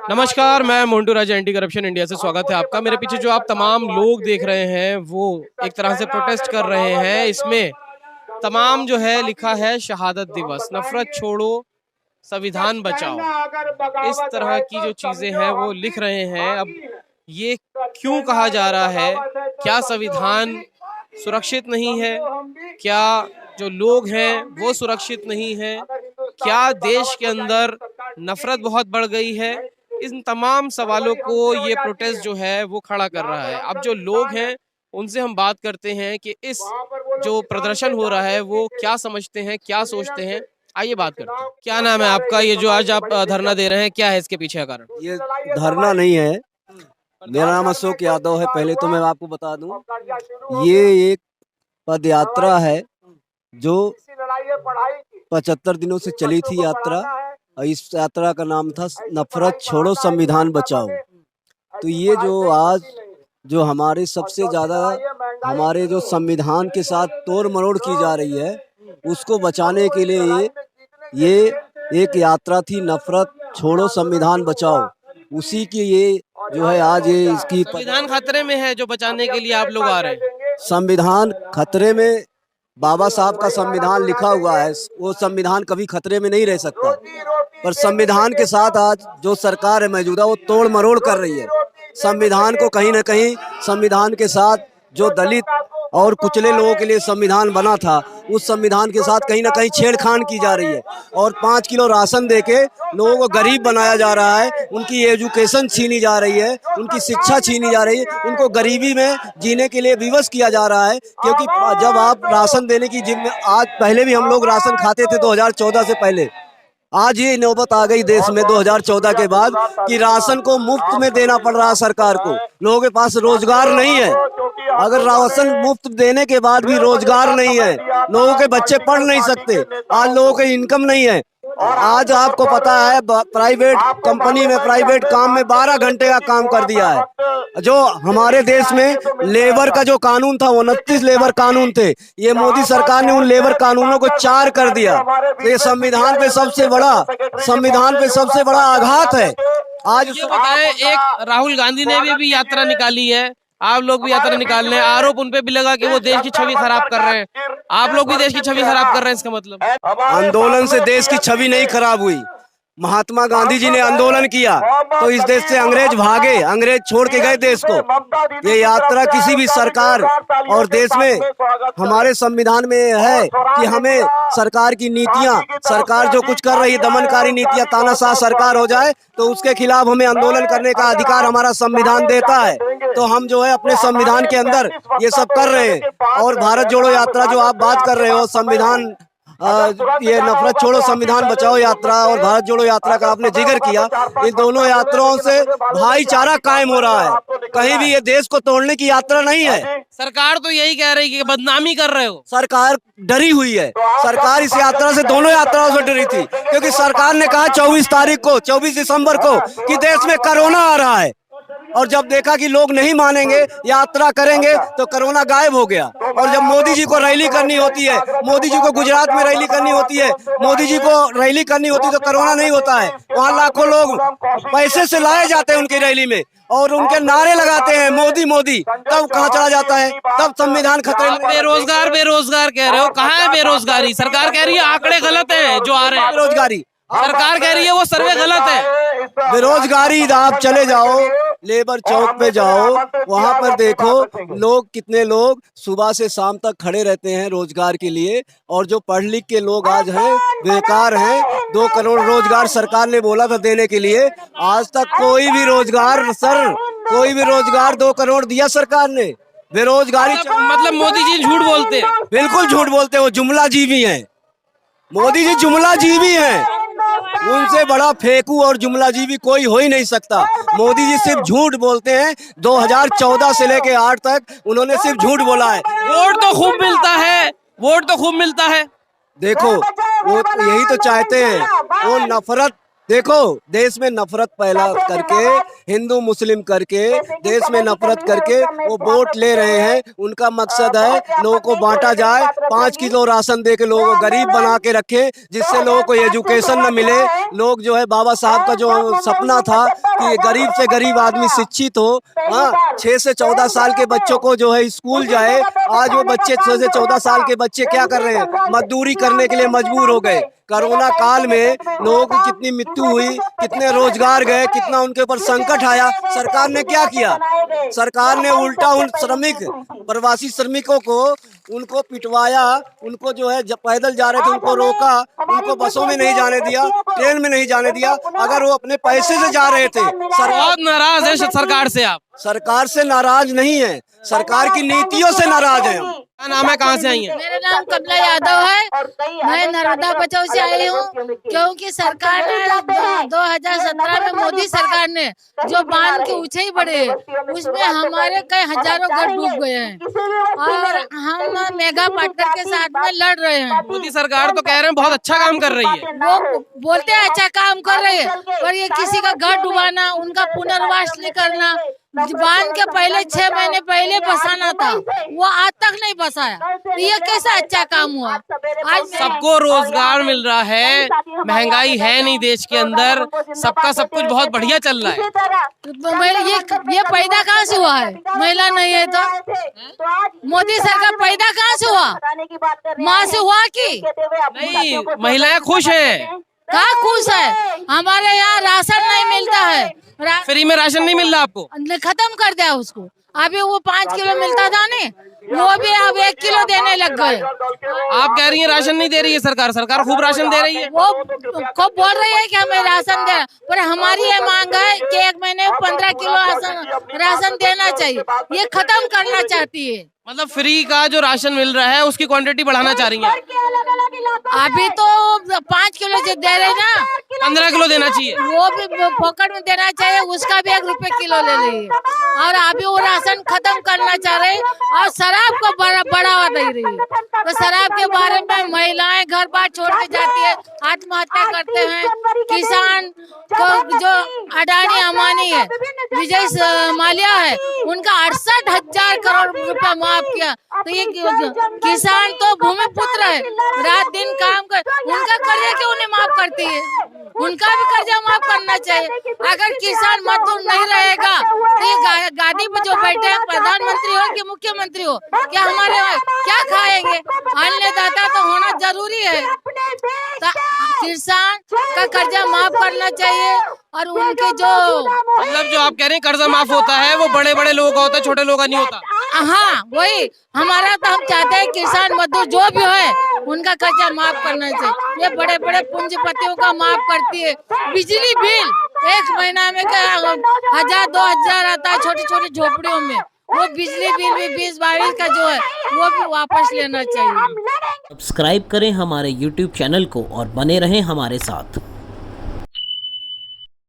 नमस्कार, मैं मोन्टू राजा anti corruption India से स्वागत है आपका। मेरे पीछे जो आप तमाम लोग देख रहे हैं वो एक तरह से प्रोटेस्ट कर रहे हैं। इसमें तमाम जो है लिखा है शहादत दिवस, नफरत छोड़ो, संविधान बचाओ। इस तरह की जो चीजें हैं वो लिख रहे हैं। अब ये क्यों कहा जा रहा है? क्या संविधान सुरक्षित नहीं है? क्या जो लोग हैं वो सुरक्षित नहीं है? क्या देश के अंदर नफरत बहुत बढ़ गई है? इन तमाम सवालों को ये प्रोटेस्ट जो है वो खड़ा कर रहा है। अब जो लोग हैं उनसे हम बात करते हैं कि इस जो प्रदर्शन हो रहा है वो क्या समझते हैं, क्या सोचते हैं। आइए बात करते हैं। क्या नाम है आपका? ये जो आज आप धरना दे रहे हैं, क्या है इसके पीछे का कारण? ये धरना नहीं है, मेरा नाम अशोक यादव है। पहले तो मैं आपको बता दूं, ये एक पद यात्रा है जो 75 दिनों से चली थी यात्रा, और इस यात्रा का नाम था नफरत छोड़ो संविधान बचाओ। तो ये जो आज जो हमारे सबसे ज़्यादा हमारे जो संविधान के साथ तोड़ मरोड़ की जा रही है, उसको बचाने के लिए ये एक यात्रा थी, नफरत छोड़ो संविधान बचाओ। उसी की ये जो है आज ये इसकी संविधान खतरे में है जो बचाने के लिए आप लोग आ रहे हैं। संविधान खतरे में, बाबा साहब का संविधान लिखा हुआ है, वो संविधान कभी खतरे में नहीं रह सकता। पर संविधान के साथ आज जो सरकार है मौजूदा, वो तोड़ मरोड़ कर रही है संविधान को। कहीं ना कहीं संविधान के साथ जो दलित और कुचले लोगों के लिए संविधान बना था, उस संविधान के साथ कहीं ना कहीं छेड़खानी की जा रही है। और 5 किलो राशन देके लोगों को गरीब बनाया जा रहा है, उनकी एजुकेशन छीनी जा रही है, उनकी शिक्षा छीनी जा रही है, उनको गरीबी में जीने के लिए विवश किया जा रहा है। क्योंकि जब आप राशन देने की आज पहले भी हम लोग राशन खाते थे 2014 से पहले, आज ये नौबत आ गई देश में 2014 के बाद कि राशन को मुफ्त में देना पड़ रहा है सरकार को। लोगों के पास रोजगार नहीं है। अगर राशन मुफ्त देने के बाद भी रोजगार नहीं है, लोगों के बच्चे पढ़ नहीं सकते, आज लोगों के इनकम नहीं है। आज आपको पता है प्राइवेट कंपनी में, प्राइवेट काम में 12 घंटे का काम कर दिया है। जो हमारे देश में लेबर का जो कानून था, 29 लेबर कानून थे, ये मोदी सरकार ने उन लेबर कानूनों को 4 कर दिया। तो ये संविधान पे सबसे बड़ा आघात है। आज ये बताएं, एक राहुल गांधी ने भी यात्रा निकाली है, आप लोग भी यात्रा निकाल रहे हैं। आरोप उनपे भी लगा कि वो देश की छवि खराब कर रहे हैं। आप लोग भी देश की छवि खराब कर रहे हैं, इसका मतलब? आंदोलन से देश की छवि नहीं खराब हुई। महात्मा गांधी जी ने आंदोलन किया तो इस देश से अंग्रेज भागे, अंग्रेज छोड़ के गए देश को। ये यात्रा किसी भी सरकार और देश में, हमारे संविधान में है कि हमें सरकार की नीतियां, सरकार जो कुछ कर रही है दमनकारी नीतियां, तानाशाह सरकार हो जाए तो उसके खिलाफ हमें आंदोलन करने का अधिकार हमारा संविधान देता है। तो हम जो है अपने संविधान के अंदर ये सब कर रहे हैं। और भारत जोड़ो यात्रा जो आप बात कर रहे हो, संविधान ये नफरत छोड़ो संविधान बचाओ यात्रा और भारत जोड़ो यात्रा का आपने जिक्र किया, इन दोनों यात्राओं से भाईचारा कायम हो रहा है। कहीं भी ये देश को तोड़ने की यात्रा नहीं है। सरकार तो यही कह रही है कि बदनामी कर रहे हो। सरकार डरी हुई है। सरकार इस यात्रा से, दोनों यात्राओं से डरी थी, क्योंकि सरकार ने कहा 24 दिसंबर को कि देश में कोरोना आ रहा है, और जब देखा कि लोग नहीं मानेंगे, यात्रा करेंगे, तो कोरोना गायब हो गया। और जब मोदी जी को रैली करनी होती है, मोदी जी को गुजरात में रैली करनी होती है, मोदी जी को रैली करनी होती है, तो कोरोना नहीं होता है। वहाँ लाखों लोग पैसे से लाए जाते हैं उनकी रैली में और उनके नारे लगाते हैं मोदी मोदी, तब कहाँ चला जाता है, तब संविधान खतरे में। बेरोजगार कह रहे हो, कहाँ है बेरोजगारी? सरकार कह रही है आंकड़े गलत है जो आ रहे हैं। बेरोजगारी सरकार कह रही है वो सर्वे गलत है। बेरोजगारी, आप चले जाओ लेबर चौक पे जाओ, वहां पर देखो लोग, कितने लोग सुबह से शाम तक खड़े रहते हैं रोजगार के लिए। और जो पढ़ लिख के लोग आज हैं बेकार हैं। 2 करोड़ रोजगार सरकार ने बोला था देने के लिए, आज तक कोई भी रोजगार 2 करोड़ दिया सरकार ने। बेरोजगारी मतलब मोदी जी झूठ बोलते हैं। बिल्कुल झूठ बोलते हैं, वो जुमला जीवी हैं। मोदी जी जुमला जीवी हैं, उनसे बड़ा फेंकू और जुमला जीवी कोई हो ही नहीं सकता। मोदी जी सिर्फ झूठ बोलते हैं। 2014 से लेके 8 तक उन्होंने सिर्फ झूठ बोला है। वोट तो खूब मिलता है। देखो वो यही तो चाहते हैं, वो नफरत। देखो देश में नफरत फैला करके, हिंदू मुस्लिम करके, देश में नफरत करके वो वोट ले रहे हैं। उनका मकसद है लोगों को बांटा जाए, 5 किलो राशन दे के लोगों को गरीब बना के रखे, जिससे लोगों को एजुकेशन न मिले। लोग जो है बाबा साहब का जो सपना था कि गरीब से गरीब आदमी शिक्षित हो, हाँ, 6 से 14 साल के बच्चों को जो है स्कूल जाए। आज वो बच्चे 6 से 14 साल के बच्चे क्या कर रहे हैं, मजदूरी करने के लिए मजबूर हो गए। कोरोना काल में लोगों की कितनी मृत्यु हुई, कितने रोजगार गए, कितना उनके ऊपर संकट आया। सरकार ने क्या किया? सरकार ने उल्टा उन श्रमिक प्रवासी श्रमिकों को उनको पिटवाया, उनको जो है जब पैदल जा रहे थे उनको रोका, उनको बसों में नहीं जाने दिया, ट्रेन में नहीं जाने दिया। अगर वो अपने पैसे से जा रहे थे। बहुत नाराज है सरकार से आप? सरकार से नाराज नहीं है, सरकार की नीतियों से नाराज है हम। क्या नाम है, कहाँ से आई हैं? मेरा नाम कमला यादव है। मैं नर्मदा बचाओ से आई हूँ, क्योंकि सरकार ने 2017 में मोदी सरकार ने जो बांध के ऊंचाई बढ़े, उसमें हमारे कई हजारों घर डूब गए हैं और हम मेगा पार्टनर के साथ में लड़ रहे हैं। मोदी सरकार तो कह रहे हैं बहुत अच्छा काम कर रही है। वो बोलते हैं अच्छा काम कर रहे हैं, पर ये किसी का घर डुबाना, उनका पुनर्वास नहीं करना, बांध के पहले 6 महीने पहले बसाना था, वो आज तक नहीं बसाया। तो ये कैसा अच्छा काम हुआ? आज सबको रोजगार मिल रहा है, महंगाई है नहीं देश के अंदर, सबका सब कुछ बहुत बढ़िया चल रहा है। ये पैदा कहाँ से हुआ है? महिला नहीं है तो मोदी सरकार पैदा कहाँ से हुआ? माँ से हुआ कि नहीं? महिलाएं खुश हैं? कहाँ खुश है? हमारे यहाँ राशन नहीं मिलता है, फ्री में राशन नहीं मिल रहा आपको? खत्म कर दिया उसको। अभी वो 5 किलो मिलता था ने, वो भी अब 1 किलो देने लग गए। आप कह रही हैं राशन नहीं दे रही है सरकार? सरकार खूब राशन दे रही है। वो खूब बोल रही है कि हमें राशन दे, पर हमारी ये मांग है कि 1 महीने में 15 किलो राशन देना चाहिए। ये खत्म करना चाहती है। मतलब फ्री का जो राशन मिल रहा है उसकी क्वांटिटी बढ़ाना चाह रही हैं? अभी तो 5 किलो जो दे रहे ना, 15 किलो देना चाहिए। वो भी पॉकेट में देना चाहिए, उसका भी 1 रुपए किलो ले रही है। और अभी वो राशन खत्म करना चाह रहे हैं और शराब को बढ़ावा दे रही है। तो शराब के बारे में महिलाएं घर बार छोड़ के जाती है, आत्महत्या करते हैं। किसान को जो अडानी अंबानी है, विजय माल्या है, उनका 68,000 करोड़ रुपया माफ किया। तो ये किसान तो भूमि पुत्र है, रात दिन काम कर, उनका कर्जा क्यों नहीं माफ करती है? उनका भी कर्जा माफ करना चाहिए। अगर किसान मजदूर नहीं रहेगा तो ये गाड़ी पे जो बैठे हैं, प्रधानमंत्री हो कि मुख्यमंत्री हो, क्या हमारे क्या खाएंगे? अन्नदाता तो होना जरूरी है। तो किसान का कर्जा माफ करना चाहिए और उनके जो मतलब जो आप कह रहे हैं कर्जा माफ होता है वो बड़े बड़े लोगों का होता है, छोटे लोगों का नहीं होता। हाँ वही हमारा, तो हम चाहते हैं किसान मजदूर जो भी है उनका कर्जा माफ करना चाहिए। ये बड़े बड़े पूंजीपतियों का माफ करती है। बिजली बिल 1 महीना में 1,000-2,000 आता है छोटी छोटी झोपड़ियों में, वो बिजली बिल भी 20-22 का जो है वो भी वापस लेना चाहिए। सब्सक्राइब करें हमारे YouTube चैनल को और बने रहें हमारे साथ।